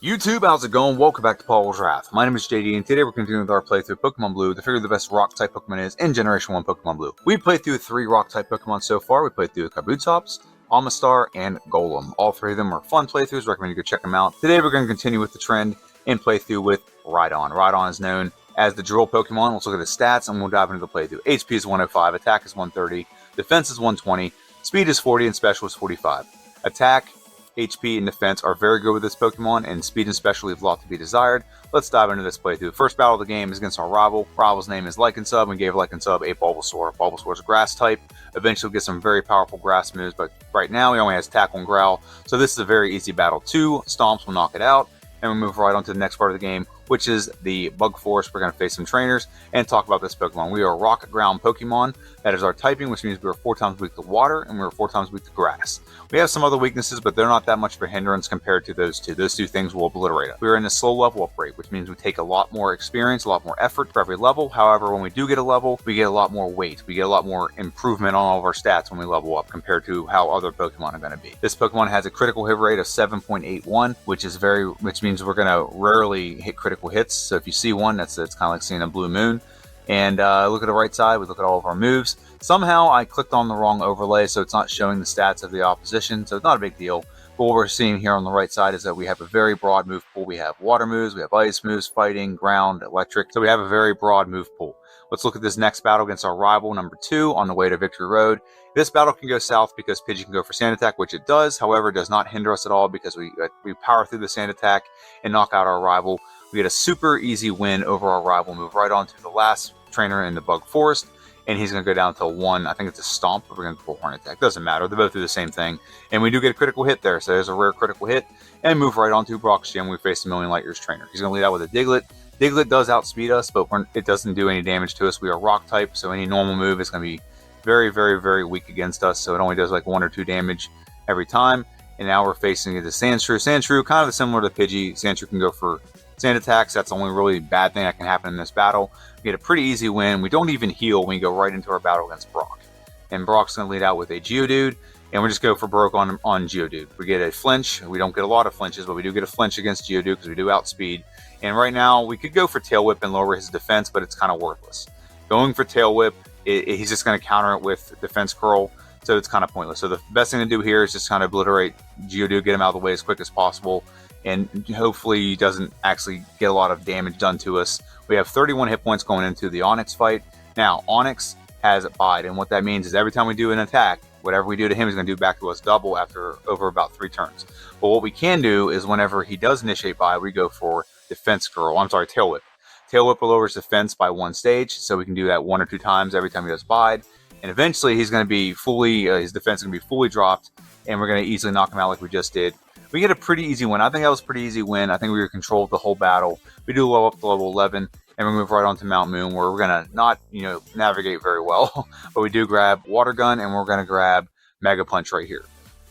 YouTube, how's it going? Welcome back to Paul's Wrath. My name is JD, and today we're continuing with our playthrough of Pokemon Blue to figure the best Rock-type Pokemon is in Generation 1 Pokemon Blue. We've played through 3 Rock-type Pokemon so far. We played through Kabutops, Omastar, and Golem. All 3 of them are fun playthroughs. Recommend you go check them out. Today we're going to continue with the trend and play through with Rhydon. Rhydon is known as the drill Pokemon. Let's look at the stats and we'll dive into the playthrough. HP is 105, Attack is 130, Defense is 120, Speed is 40, and Special is 45. Attack, HP, and Defense are very good with this Pokemon, and Speed and Special leave a lot to be desired. Let's dive into this playthrough. First battle of the game is against our rival. Rival's name is Lycansub, and gave Lycansub a Bulbasaur. Bulbasaur is a grass type. Eventually we'll get some very powerful grass moves, but right now he only has Tackle and Growl, so this is a very easy battle. 2 Stomps will knock it out, and we'll move right on to the next part of the game, which is the Bug Forest. We're going to face some trainers and talk about this Pokemon. We are a Rock Ground Pokemon. That is our typing, which means we are 4 times weak to water, and we are 4 times weak to grass. We have some other weaknesses, but they're not that much of a hindrance compared to those two. Those 2 things will obliterate us. We are in a slow level up rate, which means we take a lot more experience, a lot more effort for every level. However, when we do get a level, we get a lot more weight. We get a lot more improvement on all of our stats when we level up compared to how other Pokemon are going to be. This Pokemon has a critical hit rate of 7.81, which means we're going to rarely hit critical hits. So if you see one, it's kind of like seeing a blue moon. And look at the right side, we look at all of our moves. Somehow I clicked on the wrong overlay, so it's not showing the stats of the opposition, so it's not a big deal. But what we're seeing here on the right side is that we have a very broad move pool. We have water moves, we have ice moves, fighting, ground, electric. So we have a very broad move pool. Let's look at this next battle against our rival, number 2, on the way to Victory Road. This battle can go south because Pidgey can go for Sand Attack, which it does. However, it does not hinder us at all because we power through the Sand Attack and knock out our rival. We get a super easy win over our rival, move right on to the last trainer in the Bug Forest, and he's going to go down to 1, I think it's a Stomp, but we're going to go Horn Attack. Doesn't matter, they both do the same thing, and we do get a critical hit there, so there's a rare critical hit, and move right on to Brock's Gym. We face a Million Light Years trainer. He's going to lead out with a Diglett. Diglett does outspeed us, but it doesn't do any damage to us. We are Rock type, so any normal move is going to be very, very, very weak against us, so it only does like 1 or 2 damage every time. And now we're facing the Sandshrew. Sandshrew, kind of similar to Pidgey. Sandshrew can go for Sand Attacks. That's the only really bad thing that can happen in this battle. We get a pretty easy win. We don't even heal when we go right into our battle against Brock. And Brock's going to lead out with a Geodude, and we just go for broke on Geodude. We get a flinch. We don't get a lot of flinches, but we do get a flinch against Geodude because we do outspeed. And right now, we could go for Tail Whip and lower his defense, but it's kind of worthless. Going for Tail Whip, he's just going to counter it with Defense Curl, so it's kind of pointless. So the best thing to do here is just kind of obliterate Geodude, get him out of the way as quick as possible, and hopefully he doesn't actually get a lot of damage done to us. We have 31 hit points going into the Onix fight. Now, Onix has a bite, and what that means is every time we do an attack, whatever we do to him, he's going to do back to us double after over about 3 turns. But what we can do is whenever he does initiate bite, we go for Tail Whip. Tail Whip will lower his defense by 1 stage, so we can do that 1 or 2 times every time he does bide. And eventually he's going to be his defense is going to be fully dropped, and we're going to easily knock him out like we just did. We get a pretty easy win. I think that was a pretty easy win. I think we were controlled the whole battle. We do level up to level 11, and we move right on to Mount Moon, where we're going to not, navigate very well, but we do grab Water Gun, and we're going to grab Mega Punch right here.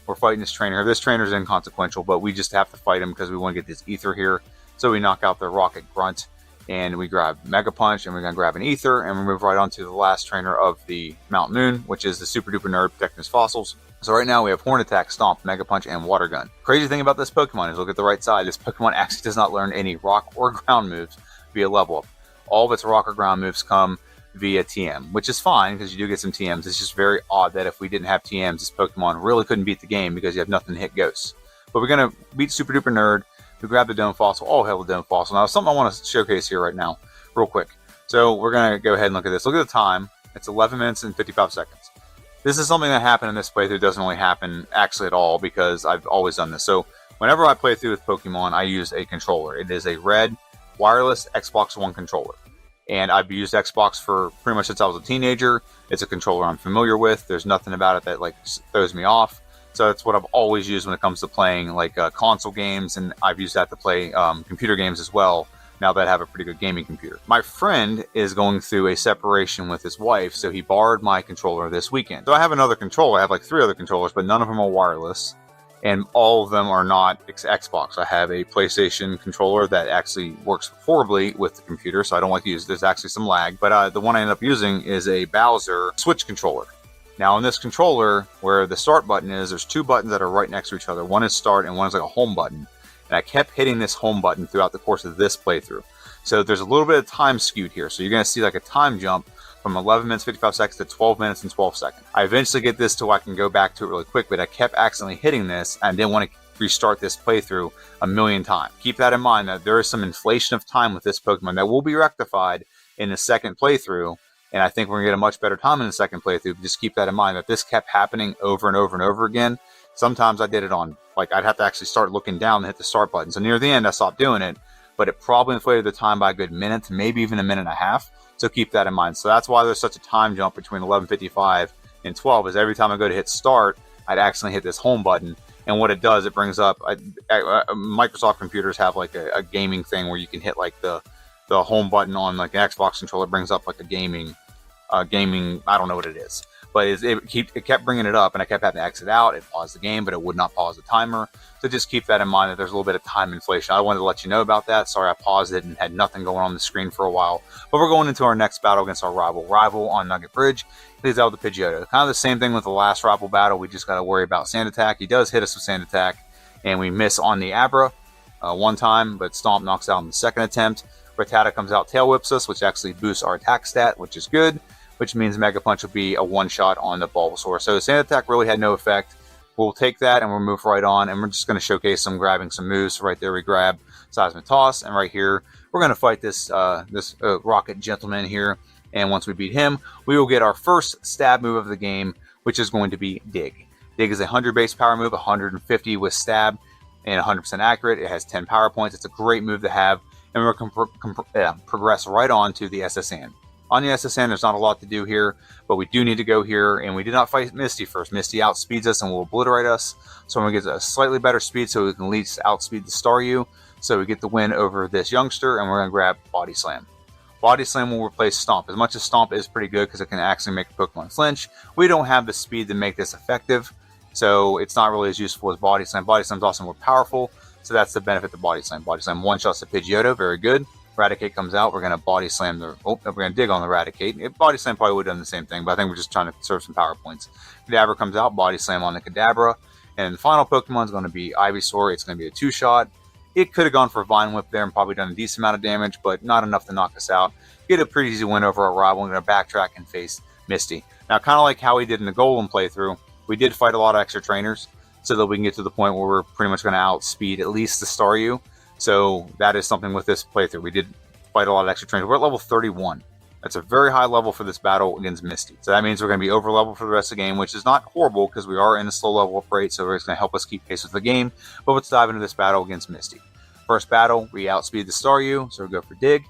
We're fighting this trainer. This trainer's inconsequential, but we just have to fight him because we want to get this Ether here. So we knock out the Rocket Grunt, and we grab Mega Punch, and we're going to grab an Ether, and we move right on to the last trainer of the Mount Moon, which is the Super Duper Nerd protecting his fossils. So right now we have Horn Attack, Stomp, Mega Punch, and Water Gun. Crazy thing about this Pokemon is, look at the right side, this Pokemon actually does not learn any rock or ground moves via level up. All of its rock or ground moves come via TM, which is fine because you do get some TMs. It's just very odd that if we didn't have TMs, this Pokemon really couldn't beat the game because you have nothing to hit ghosts. But we're going to beat Super Duper Nerd. We grab the Dome Fossil. Oh, hell, the Dome Fossil. Now, something I want to showcase here right now, real quick. So we're going to go ahead and look at this. Look at the time. It's 11 minutes and 55 seconds. This is something that happened in this playthrough. It doesn't really happen actually at all because I've always done this. So whenever I play through with Pokemon, I use a controller. It is a red wireless Xbox One controller. And I've used Xbox for pretty much since I was a teenager. It's a controller I'm familiar with. There's nothing about it that throws me off. So that's what I've always used when it comes to playing console games, and I've used that to play computer games as well, now that I have a pretty good gaming computer. My friend is going through a separation with his wife, so he borrowed my controller this weekend. So I have another controller. I have 3 other controllers, but none of them are wireless, and all of them are not Xbox. I have a PlayStation controller that actually works horribly with the computer, so I don't like to use it. There's actually some lag, but the one I end up using is a Bowser Switch controller. Now, in this controller, where the start button is, there's 2 buttons that are right next to each other. One is start, and one is like a home button. and I kept hitting this home button throughout the course of this playthrough. So there's a little bit of time skewed here. So you're going to see like a time jump from 11 minutes 55 seconds to 12 minutes and 12 seconds. I eventually get this to where I can go back to it really quick, but I kept accidentally hitting this and didn't want to restart this playthrough a million times. Keep that in mind, that there is some inflation of time with this Pokemon that will be rectified in the second playthrough, and I think we're going to get a much better time in the second playthrough. But just keep that in mind, that this kept happening over and over and over again. Sometimes I did it on, like, I'd have to actually start looking down and hit the start button. So near the end, I stopped doing it, but it probably inflated the time by a good minute, maybe even a minute and a half. So keep that in mind. So that's why there's such a time jump between 11:55 and 12, is every time I go to hit start, I'd accidentally hit this home button. And what it does, it brings up, Microsoft computers have like a gaming thing where you can hit like the home button on like an Xbox controller. It brings up like a gaming, I don't know what it is. But it kept bringing it up, and I kept having to exit out. It paused the game, but it would not pause the timer. So just keep that in mind, that there's a little bit of time inflation. I wanted to let you know about that. Sorry I paused it and had nothing going on the screen for a while. But we're going into our next battle against our rival on Nugget Bridge. He's out with the Pidgeotto. Kind of the same thing with the last rival battle. We just got to worry about Sand Attack. He does hit us with Sand Attack, and we miss on the Abra one time, but Stomp knocks out in the second attempt. Rattata comes out, Tail Whips us, which actually boosts our attack stat, which is good, which means Mega Punch will be a one-shot on the Bulbasaur. So Sand Attack really had no effect. We'll take that and we'll move right on, and we're just going to showcase some grabbing some moves. So right there we grab Seismic Toss, and right here we're going to fight this Rocket Gentleman here. And once we beat him, we will get our first stab move of the game, which is going to be Dig. Dig is a 100 base power move, 150 with stab, and 100% accurate. It has 10 power points. It's a great move to have, and we're going to progress right on to the SSN. On the SSN, there's not a lot to do here, but we do need to go here, and we did not fight Misty first. Misty outspeeds us and will obliterate us, so I'm going to get a slightly better speed so we can at least outspeed the Staryu, so we get the win over this youngster, and we're going to grab Body Slam. Body Slam will replace Stomp. As much as Stomp is pretty good because it can actually make a Pokemon flinch, we don't have the speed to make this effective, so it's not really as useful as Body Slam. Body Slam is also more powerful, so that's the benefit to Body Slam. Body Slam one-shots the Pidgeotto, very good. Raticate comes out, we're going to Body Slam we're going to Dig on the Raticate. Body Slam probably would have done the same thing, but I think we're just trying to serve some power points. Kadabra comes out, Body Slam on the Kadabra, and the final Pokemon is going to be Ivysaur. It's going to be a two-shot. It could have gone for Vine Whip there and probably done a decent amount of damage, but not enough to knock us out. Get a pretty easy win over our rival. We're going to backtrack and face Misty. Now, kind of like how we did in the Golem playthrough, we did fight a lot of extra trainers so that we can get to the point where we're pretty much going to outspeed at least the Staryu. So that is something with this playthrough. We did fight a lot of extra trainers. We're at level 31. That's a very high level for this battle against Misty. So that means we're going to be over level for the rest of the game, which is not horrible because we are in a slow level up rate, so it's going to help us keep pace with the game. But let's dive into this battle against Misty. First battle, we outspeed the Staryu, so we go for Dig.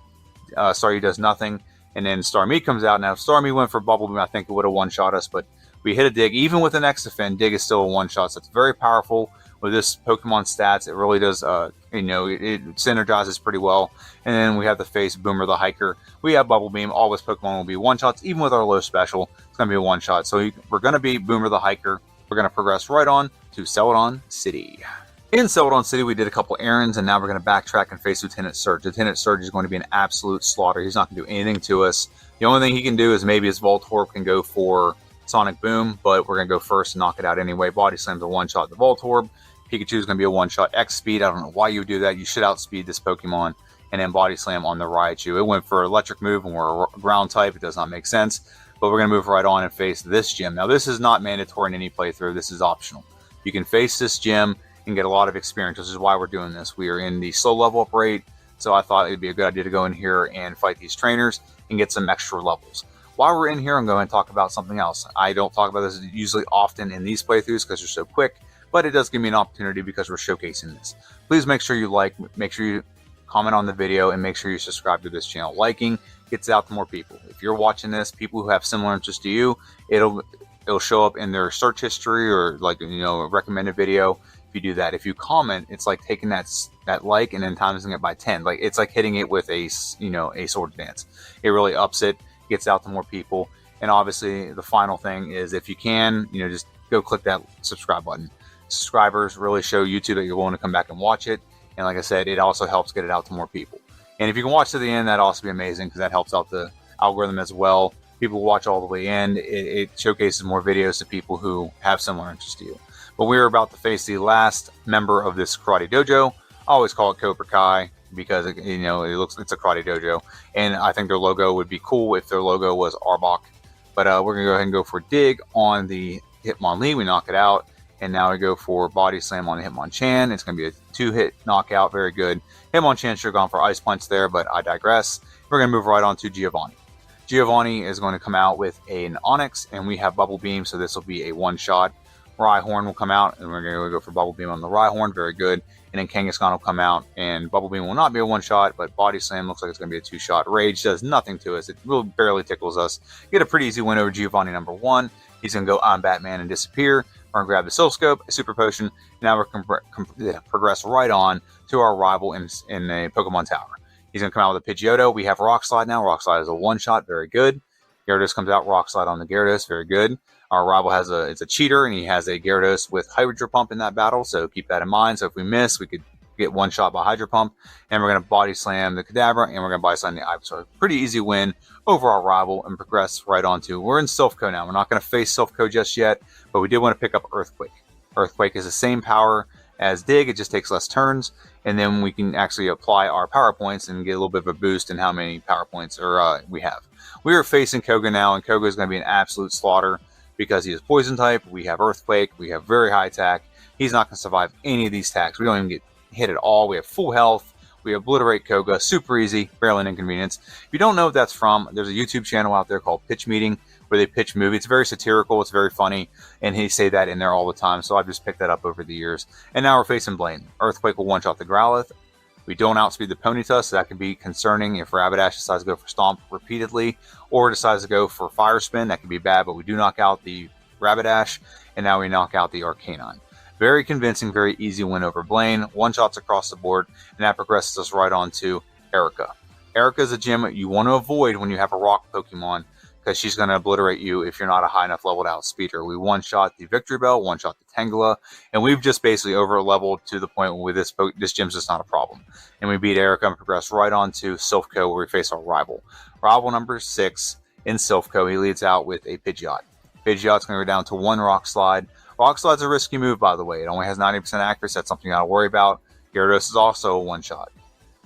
Staryu does nothing, and then Starmie comes out. Now, if Starmie went for Bubble Beam, I think it would have one-shot us, but we hit a Dig. Even with an X-Defend, Dig is still a one-shot, so it's very powerful. With this Pokemon stats, it really does, it synergizes pretty well. And then we have the face Boomer the Hiker. We have Bubble Beam. All this Pokemon will be one-shots. Even with our low special, it's going to be a one-shot. So we're going to be Boomer the Hiker. We're going to progress right on to Celadon City. In Celadon City, we did a couple errands, and now we're going to backtrack and face Lieutenant Surge. Lieutenant Surge is going to be an absolute slaughter. He's not going to do anything to us. The only thing he can do is maybe his Voltorb can go for Sonic Boom, but we're going to go first and knock it out anyway. Body Slam's a one-shot the Voltorb. Pikachu is going to be a one-shot. X-Speed, I don't know why you would do that. You should outspeed this Pokemon. And then Body Slam on the Raichu. It went for Electric move, and we're a ground type. It does not make sense. But we're going to move right on and face this gym. Now, this is not mandatory in any playthrough. This is optional. You can face this gym and get a lot of experience, which is why we're doing this. We are in the slow level up rate, so I thought it would be a good idea to go in here and fight these trainers and get some extra levels. While we're in here, I'm going to talk about something else. I don't talk about this usually often in these playthroughs because they're so quick, but it does give me an opportunity because we're showcasing this. Please make sure you like, make sure you comment on the video, and make sure you subscribe to this channel. Liking gets it out to more people. If you're watching this, people who have similar interests to you, it'll show up in their search history or like, a recommended video. If you do that, if you comment, it's like taking that like and then timesing it by 10. Like it's like hitting it with a sword dance. It really ups it, gets out to more people. And obviously the final thing is, if you can, just go click that subscribe button. Subscribers really show YouTube that you're willing to come back and watch it. And like I said, it also helps get it out to more people. And if you can watch to the end, that'd also be amazing because that helps out the algorithm as well. People watch all the way in. It showcases more videos to people who have similar interests to you. But we're about to face the last member of this karate dojo, I always call it Cobra Kai because it looks, it's a karate dojo, and I think their logo would be cool if their logo was Arbok. But we're gonna go ahead and go for Dig on the Hitmonlee. We knock it out, and now we go for Body Slam on the Hitmonchan. It's gonna be a 2-hit knockout, very good. Hitmonchan should have gone for Ice Punch there, but I digress. We're gonna move right on to Giovanni. Giovanni is going to come out with an Onyx, and we have Bubble Beam, so this will be a one-shot. Rhyhorn will come out, and we're going to go for Bubble Beam on the Rhyhorn, very good. And then Kangaskhan will come out, and Bubble Beam will not be a one-shot, but Body Slam looks like it's going to be a 2-shot. Rage does nothing to us. It really barely tickles us. Get a pretty easy win over Giovanni number 1. He's going to go on Batman and disappear. We're going to grab the Silph Scope, a Super Potion. Now we're going to progress right on to our rival in a Pokemon Tower. He's going to come out with a Pidgeotto. We have Rock Slide now. Rock Slide is a one-shot, very good. Gyarados comes out, Rock Slide on the Gyarados, very good. Our rival it's a cheater, and he has a Gyarados with Hydro Pump in that battle, so keep that in mind. So if we miss, we could get one shot by Hydro Pump, and we're going to Body Slam the Kadabra, and we're going to Body Slam the Ivysaur. So pretty easy win over our rival, and progress right on to, we're in Silph Co now. We're not going to face Silph Co just yet, but we did want to pick up Earthquake. Earthquake is the same power as Dig, it just takes less turns, and then we can actually apply our power points and get a little bit of a boost in how many power points we have. We are facing Koga now, and Koga is going to be an absolute slaughter because he is poison type. We have Earthquake, we have very high attack. He's not going to survive any of these attacks. We don't even get hit at all. We have full health. We obliterate Koga, super easy, barely an inconvenience. If you don't know what that's from, there's a YouTube channel out there called Pitch Meeting where they pitch movie. It's very satirical, it's very funny, and he say that in there all the time, so I've just picked that up over the years. And now we're facing Blaine. Earthquake will one-shot the Growlithe. We don't outspeed the Ponyta, so that can be concerning if Rapidash decides to go for Stomp repeatedly, or decides to go for Fire Spin. That can be bad, but we do knock out the Rapidash, and now we knock out the Arcanine. Very convincing, very easy win over Blaine. One-shots across the board, and that progresses us right on to Erica. Erica is a gym you want to avoid when you have a rock Pokemon, because she's going to obliterate you if you're not a high enough level to outspeed her. We one-shot the Victory Bell, one-shot the Tangela, and we've just basically over-leveled to the point where this gym's just not a problem. And we beat Erica and progress right on to Silph Co, where we face our rival. Rival number 6 in Silph Co. He leads out with a Pidgeot. Pidgeot's going to go down to 1 Rock Slide. Rock Slide's a risky move, by the way. It only has 90% accuracy. That's something you got to worry about. Gyarados is also a one-shot.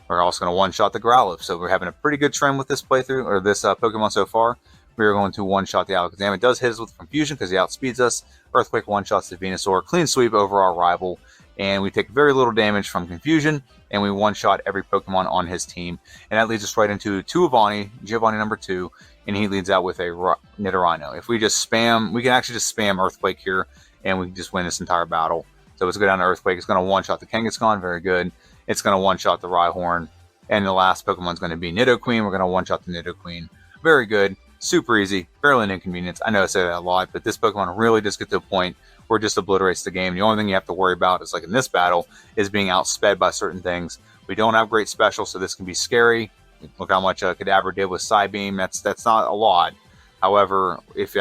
We're also going to one-shot the Growlithe, so we're having a pretty good trend with this playthrough, or this Pokemon so far. We are going to one-shot the Alakazam. It does hit us with Confusion because he outspeeds us. Earthquake one-shots the Venusaur. Clean sweep over our rival. And we take very little damage from Confusion. And we one-shot every Pokemon on his team. And that leads us right into Giovanni number 2. And he leads out with a Nidorino. If we just spam, we can actually just spam Earthquake here. And we can just win this entire battle. So let's go down to Earthquake. It's going to one-shot the Kangaskhan. Very good. It's going to one-shot the Rhyhorn. And the last Pokemon is going to be Nidoqueen. We're going to one-shot the Nidoqueen. Very good. Super easy, barely an inconvenience. I know I say that a lot, but this Pokemon really does get to a point where it just obliterates the game. The only thing you have to worry about is, like in this battle, is being outsped by certain things. We don't have great specials, so this can be scary. Look how much Kadabra did with Psybeam. That's not a lot. However, if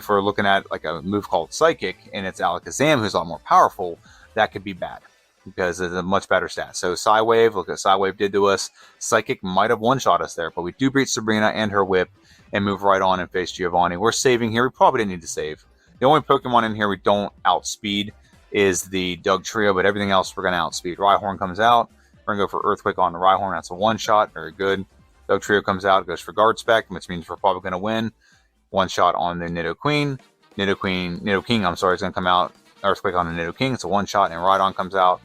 we're looking at like a move called Psychic, and it's Alakazam who's a lot more powerful, that could be bad because it's a much better stat. So Psywave, look at what Psywave did to us. Psychic might have one-shot us there, but we do beat Sabrina and her whip and move right on and face Giovanni. We're saving here. We probably didn't need to save. The only Pokemon in here we don't outspeed is the Doug Trio, but everything else we're going to outspeed. Rhyhorn comes out. We're going to go for Earthquake on the Rhyhorn. That's a one-shot. Very good. Doug Trio comes out, goes for Guard Spec, which means we're probably going to win. One shot on the Nidoking, I'm sorry, is going to come out. Earthquake on the Nidoking. It's a one-shot, and Rhydon comes out.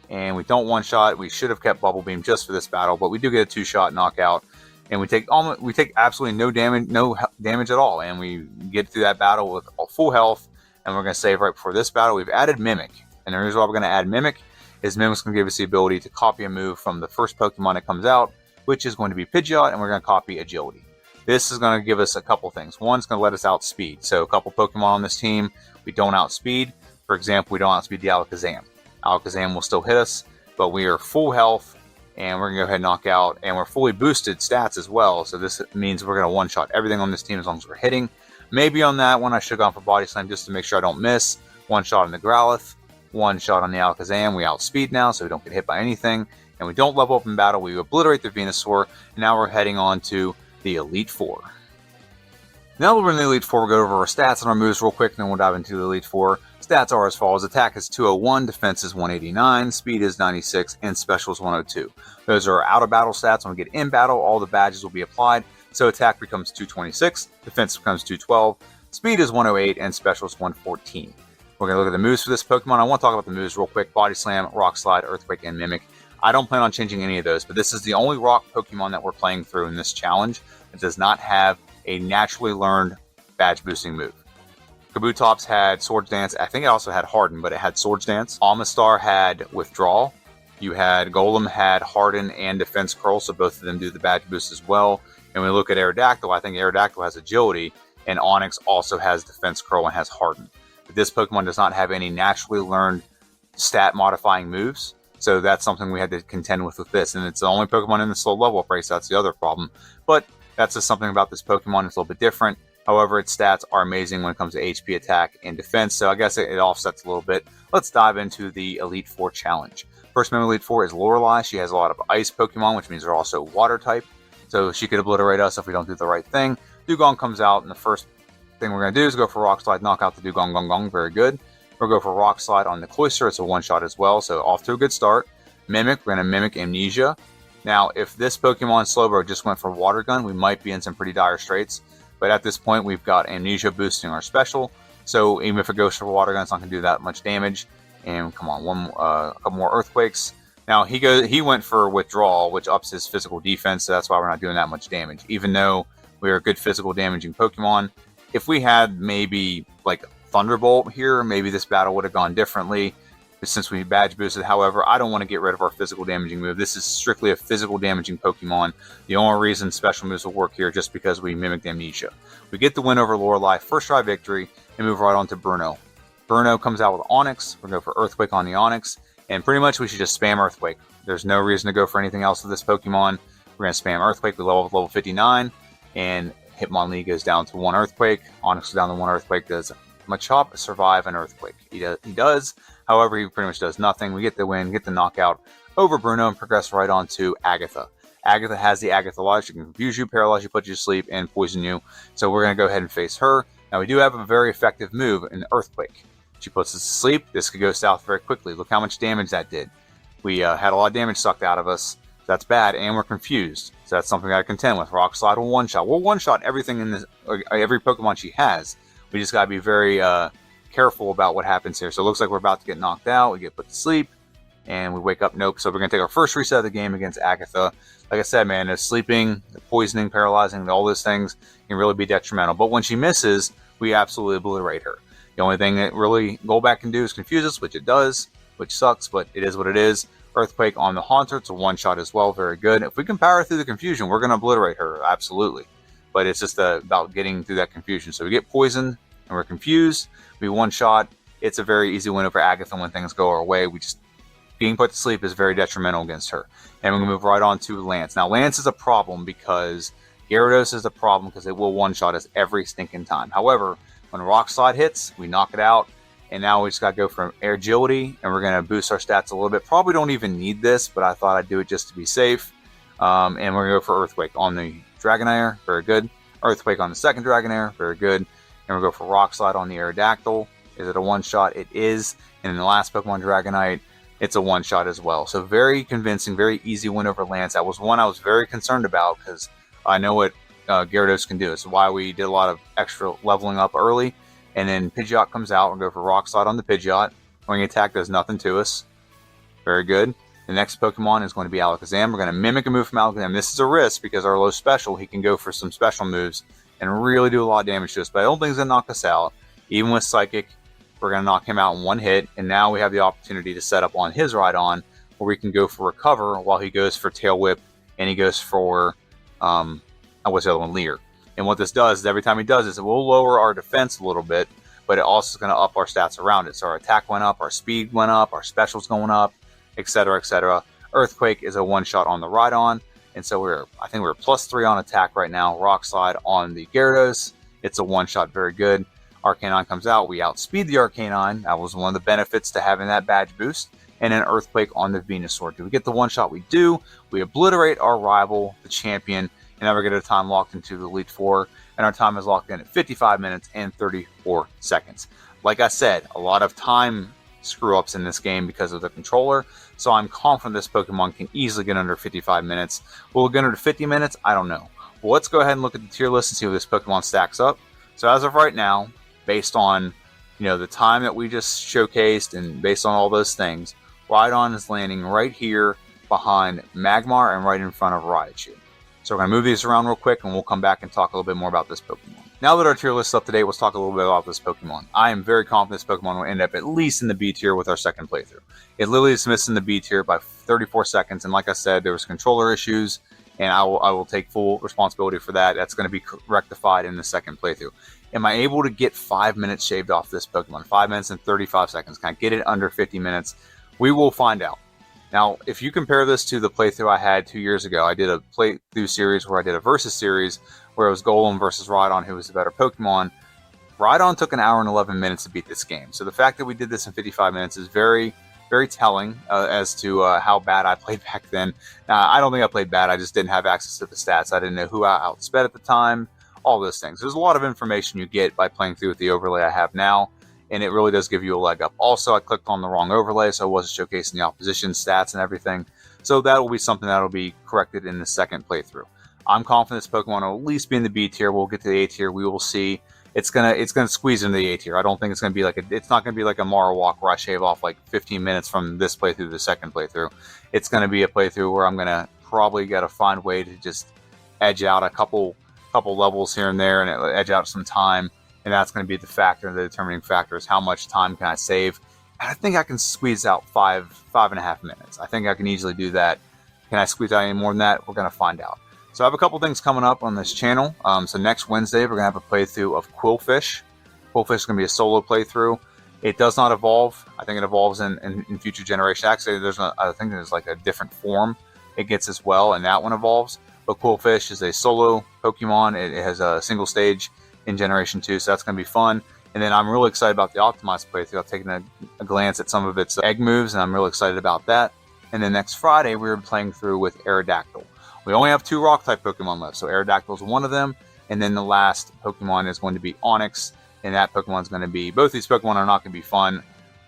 And we don't one-shot. We should have kept Bubble Beam just for this battle, but we do get a two-shot knockout. And we take absolutely no damage at all, and we get through that battle with full health. And we're going to save right before this battle. We've added Mimic, and the reason why we're going to add Mimic is Mimic's going to give us the ability to copy a move from the first Pokemon that comes out, which is going to be Pidgeot, and we're going to copy Agility. This is going to give us a couple things. One, it's going to let us outspeed. So a couple Pokemon on this team we don't outspeed. For example, we don't outspeed the Alakazam. Alakazam will still hit us, but we are full health. And we're going to go ahead and knock out. And we're fully boosted stats as well. So this means we're going to one-shot everything on this team as long as we're hitting. Maybe on that one I should have gone for Body Slam just to make sure I don't miss. One shot on the Growlithe. One shot on the Alakazam. We outspeed now so we don't get hit by anything. And we don't level up in battle. We obliterate the Venusaur. And now we're heading on to the Elite Four. Now that we're in the Elite Four, we'll go over our stats and our moves real quick, and then we'll dive into the Elite Four. Stats are as follows. Attack is 201, defense is 189, speed is 96, and special is 102. Those are out of battle stats. When we get in battle, all the badges will be applied. So attack becomes 226, defense becomes 212, speed is 108, and special is 114. We're going to look at the moves for this Pokemon. I want to talk about the moves real quick. Body Slam, Rock Slide, Earthquake, and Mimic. I don't plan on changing any of those, but this is the only rock Pokemon that we're playing through in this challenge that does not have a naturally learned badge boosting move. Kabutops had Swords Dance. I think it also had Harden, but it had Swords Dance. Omastar had Withdrawal. You had Golem had Harden and Defense Curl, so both of them do the badge boost as well. And when we look at Aerodactyl, I think Aerodactyl has Agility, and Onix also has Defense Curl and has Harden. But this Pokemon does not have any naturally learned stat modifying moves, so that's something we had to contend with this. And it's the only Pokemon in the slow level up race, so that's the other problem. But that's just something about this Pokemon. It's a little bit different. However, its stats are amazing when it comes to HP, attack, and defense, so I guess it offsets a little bit. Let's dive into the Elite Four challenge. First member Elite Four is Lorelei. She has a lot of ice Pokemon, which means they're also water type, so she could obliterate us if we don't do the right thing. Dugong comes out, and the first thing we're going to do is go for Rock Slide, knock out the Dugong Gong Gong. Very good. We'll go for Rock Slide on the Cloyster. It's a one-shot as well, so off to a good start. Mimic, we're going to Mimic Amnesia. Now, if this Pokemon Slowbro just went for Water Gun, we might be in some pretty dire straits. But at this point, we've got Amnesia boosting our special. So even if it goes for Water Gun, it's not going to do that much damage. And come on, a couple more Earthquakes. Now, he went for Withdrawal, which ups his physical defense. So that's why we're not doing that much damage. Even though we are a good physical damaging Pokemon. If we had maybe like Thunderbolt here, maybe this battle would have gone differently. Since we badge boosted. However, I don't want to get rid of our physical damaging move. This is strictly a physical damaging Pokemon. The only reason special moves will work here just because we mimicked Amnesia. We get the win over Lorelei, first try victory, and move right on to Bruno. Bruno comes out with Onix. We're going to go for Earthquake on the Onix, and pretty much we should just spam Earthquake. There's no reason to go for anything else with this Pokemon. We're going to spam Earthquake. We level up level 59, and Hitmonlee goes down to 1 Earthquake. Onix goes down to 1 Earthquake. Does Machop survive an Earthquake? He does. However, he pretty much does nothing. We get the win, get the knockout over Bruno, and progress right on to Agatha. Agatha has the Agatha Lodge. She can confuse you, paralyze you, put you to sleep, and poison you. So we're going to go ahead and face her. Now, we do have a very effective move, an Earthquake. She puts us to sleep. This could go south very quickly. Look how much damage that did. We had a lot of damage sucked out of us. That's bad, and we're confused. So that's something I got to contend with. Rock Slide will one-shot. We'll one-shot everything in this, every Pokemon she has. We just got to be very careful about what happens here. So it looks like we're about to get knocked out. We get put to sleep, and we wake up. Nope. So we're going to take our first reset of the game against Agatha. Like I said, man, the sleeping, the poisoning, paralyzing, all those things can really be detrimental. But when she misses, we absolutely obliterate her. The only thing that really Golbat can do is confuse us, which it does, which sucks, but it is what it is. Earthquake on the Haunter. It's a one-shot as well. Very good. If we can power through the confusion, we're going to obliterate her. Absolutely. But it's just about getting through that confusion. So we get poisoned, and we're confused. We one-shot. It's a very easy win over Agatha when things go our way. Being put to sleep is very detrimental against her. And we're going to move right on to Lance. Now, Lance is a problem because Gyarados is a problem because it will one-shot us every stinking time. However, when Rock Slide hits, we knock it out. And now we just got to go for Air Agility, and we're going to boost our stats a little bit. Probably don't even need this, but I thought I'd do it just to be safe. And we're going to go for Earthquake on the Dragonair. Very good. Earthquake on the second Dragonair. Very good. And we'll go for Rock Slide on the Aerodactyl. Is it a one-shot? It is. And in the last Pokemon Dragonite, it's a one-shot as well. So very convincing, very easy win over Lance. That was one I was very concerned about because I know what Gyarados can do. It's why we did a lot of extra leveling up early. And then Pidgeot comes out. We'll go for Rock Slide on the Pidgeot. Wing Attack does nothing to us. Very good. The next Pokemon is going to be Alakazam. We're going to mimic a move from Alakazam. This is a risk because our low special, he can go for some special moves and really do a lot of damage to us. But I don't think he's going to knock us out. Even with Psychic, we're going to knock him out in one hit. And now we have the opportunity to set up on his Rhydon where we can go for Recover while he goes for Tail Whip and he goes for, what's the other one? Leer. And what this does is every time he does this, it will lower our defense a little bit, but it also is going to up our stats around it. So our attack went up, our speed went up, our specials going up, etc., etc. Earthquake is a one-shot on the Rhydon. And so I think we're +3 on attack right now. Rock Slide on the Gyarados. It's a one-shot, very good. Arcanine comes out. We outspeed the Arcanine. That was one of the benefits to having that badge boost. And an Earthquake on the Venusaur. Do we get the one-shot? We do. We obliterate our rival, the champion, and now we're going to time locked into the Elite Four. and our time is locked in at 55 minutes and 34 seconds. Like I said, a lot of time screw-ups in this game because of the controller, so I'm confident this Pokemon can easily get under 55 minutes. Will it get under 50 minutes? I don't know. Well, let's go ahead and look at the tier list and see where this Pokemon stacks up. So as of right now, based on the time that we just showcased and based on all those things, Rhydon is landing right here behind Magmar and right in front of Raichu. So we're going to move these around real quick and we'll come back and talk a little bit more about this Pokemon. Now that our tier list is up to date, let's talk a little bit about this Pokemon. I am very confident this Pokemon will end up at least in the B tier with our second playthrough. It literally is missing the B tier by 34 seconds, and like I said, there was controller issues, and I will take full responsibility for that. That's going to be rectified in the second playthrough. Am I able to get 5 minutes shaved off this Pokemon? 5 minutes and 35 seconds. Can I get it under 50 minutes? We will find out. Now, if you compare this to the playthrough I had 2 years ago, I did a playthrough series where I did a versus series where it was Golem versus Rhydon, who was the better Pokemon. Rhydon took an hour and 11 minutes to beat this game. So the fact that we did this in 55 minutes is very, very telling as to how bad I played back then. I don't think I played bad. I just didn't have access to the stats. I didn't know who I outsped at the time, all those things. There's a lot of information you get by playing through with the overlay I have now, and it really does give you a leg up. Also, I clicked on the wrong overlay, so I wasn't showcasing the opposition stats and everything. So that will be something that will be corrected in the second playthrough. I'm confident this Pokemon will at least be in the B tier. We'll get to the A tier. We will see. It's gonna squeeze into the A tier. I don't think it's gonna be like it's not gonna be like a Marowak where I shave off like 15 minutes from this playthrough to the second playthrough. It's gonna be a playthrough where I'm gonna probably gotta find a way to just edge out a couple levels here and there, and edge out some time. And that's going to be the determining factor is how much time can I save. And I think I can squeeze out 5.5 minutes. I think I can easily do that. Can I squeeze out any more than that? We're going to find out. So I have a couple things coming up on this channel. So next Wednesday, we're going to have a playthrough of Qwilfish. Qwilfish is going to be a solo playthrough. It does not evolve. I think it evolves in future generations. Actually, I think there's like a different form it gets as well, and that one evolves. But Qwilfish is a solo Pokemon. It has a single stage in Generation 2, so that's going to be fun. And then I'm really excited about the optimized playthrough. I've taken a glance at some of its egg moves, and I'm really excited about that. And then next Friday, we're playing through with Aerodactyl. We only have 2 Rock-type Pokemon left, so Aerodactyl is one of them. And then the last Pokemon is going to be Onix, and that Pokemon is going to be... Both these Pokemon are not going to be fun.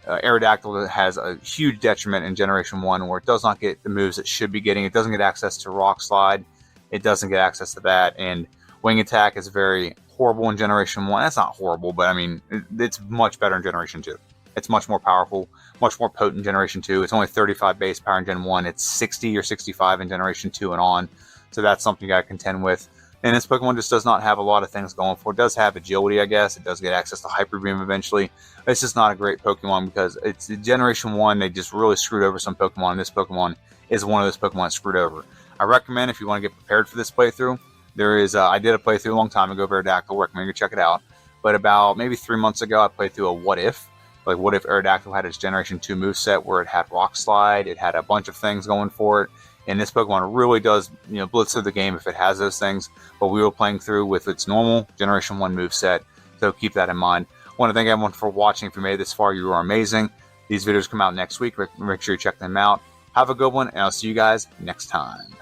Aerodactyl has a huge detriment in Generation 1 where it does not get the moves it should be getting. It doesn't get access to Rock Slide. It doesn't get access to that, and Wing Attack is very horrible in Generation 1. That's not horrible, but I mean, it's much better in Generation 2. It's much more powerful, much more potent in Generation 2. It's only 35 base power in Gen 1. It's 60 or 65 in Generation 2 and on. So that's something you got to contend with. And this Pokemon just does not have a lot of things going for it. It does have agility, I guess. It does get access to Hyper Beam eventually. It's just not a great Pokemon because it's Generation 1. They just really screwed over some Pokemon. And this Pokemon is one of those Pokemon screwed over. I recommend if you want to get prepared for this playthrough, there is, I did a playthrough a long time ago of Aerodactyl. Recommend you check it out. But about maybe 3 months ago, I played through a What If. Like, what if Aerodactyl had its Generation 2 moveset where it had Rock Slide, it had a bunch of things going for it, and this Pokemon really does, blitz through the game if it has those things. But we were playing through with its normal Generation 1 moveset, so keep that in mind. I want to thank everyone for watching. If you made it this far, you are amazing. These videos come out next week. Make sure you check them out. Have a good one, and I'll see you guys next time.